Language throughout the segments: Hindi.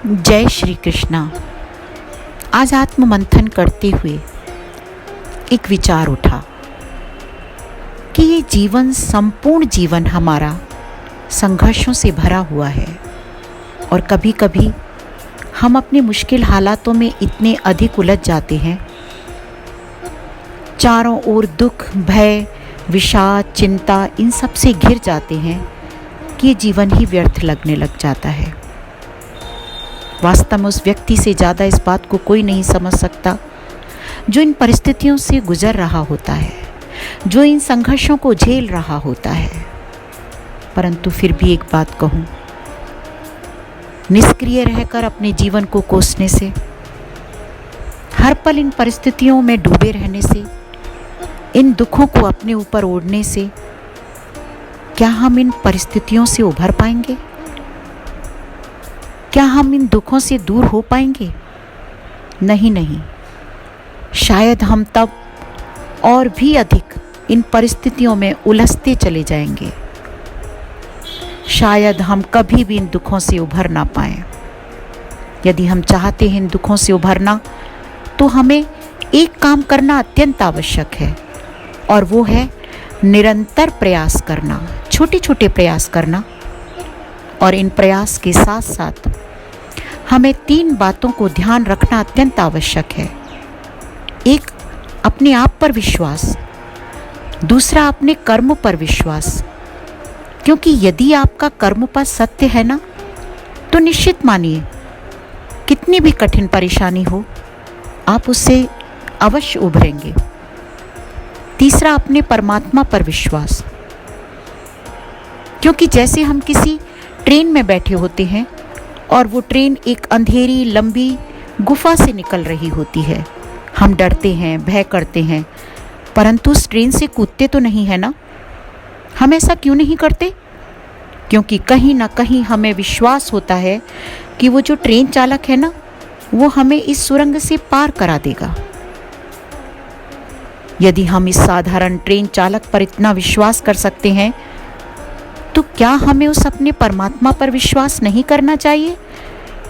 जय श्री कृष्णा। आज आत्म मंथन करते हुए एक विचार उठा कि ये जीवन, संपूर्ण जीवन हमारा संघर्षों से भरा हुआ है और कभी कभी हम अपने मुश्किल हालातों में इतने अधिक उलझ जाते हैं, चारों ओर दुख, भय, विषाद, चिंता, इन सब से घिर जाते हैं कि ये जीवन ही व्यर्थ लगने लग जाता है। वास्तव में उस व्यक्ति से ज़्यादा इस बात को कोई नहीं समझ सकता जो इन परिस्थितियों से गुजर रहा होता है, जो इन संघर्षों को झेल रहा होता है। परंतु फिर भी एक बात कहूँ, निष्क्रिय रहकर अपने जीवन को कोसने से, हर पल इन परिस्थितियों में डूबे रहने से, इन दुखों को अपने ऊपर ओढ़ने से क्या हम इन परिस्थितियों से उभर पाएंगे? क्या हम इन दुखों से दूर हो पाएंगे? नहीं। शायद हम तब और भी अधिक इन परिस्थितियों में उलझते चले जाएंगे। शायद हम कभी भी इन दुखों से उभर ना पाएं। यदि हम चाहते हैं इन दुखों से उभरना, तो हमें एक काम करना अत्यंत आवश्यक है, और वो है निरंतर प्रयास करना, छोटे छोटे प्रयास करना। और इन प्रयास के साथ साथ हमें 3 बातों को ध्यान रखना अत्यंत आवश्यक है। एक, अपने आप पर विश्वास। दूसरा, अपने कर्म पर विश्वास। क्योंकि यदि आपका कर्म पर सत्य है ना, तो निश्चित मानिए कितनी भी कठिन परेशानी हो, आप उससे अवश्य उभरेंगे। तीसरा, अपने परमात्मा पर विश्वास। क्योंकि जैसे हम किसी ट्रेन में बैठे होते हैं और वो ट्रेन एक अंधेरी लंबी गुफा से निकल रही होती है, हम डरते हैं, भय करते हैं, परंतु उस ट्रेन से कूदते तो नहीं है ना। हम ऐसा क्यों नहीं करते? क्योंकि कहीं ना कहीं हमें विश्वास होता है कि वो जो ट्रेन चालक है ना, वो हमें इस सुरंग से पार करा देगा। यदि हम इस साधारण ट्रेन चालक पर इतना विश्वास कर सकते हैं, तो क्या हमें उस अपने परमात्मा पर विश्वास नहीं करना चाहिए,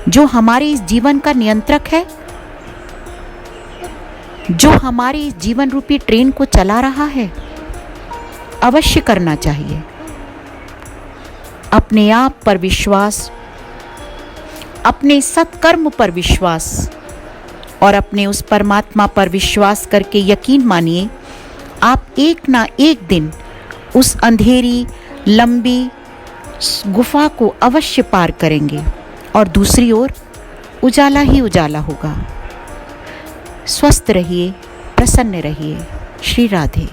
जो हमारे इस जीवन का नियंत्रक है, जो हमारे इस जीवन रूपी ट्रेन को चला रहा है? अवश्य करना चाहिए। अपने आप पर विश्वास, अपने सत्कर्म पर विश्वास और अपने उस परमात्मा पर विश्वास करके यकीन मानिए, आप एक ना एक दिन उस अंधेरी लंबी गुफा को अवश्य पार करेंगे और दूसरी ओर उजाला ही उजाला होगा। स्वस्थ रहिए, प्रसन्न रहिए। श्री राधे।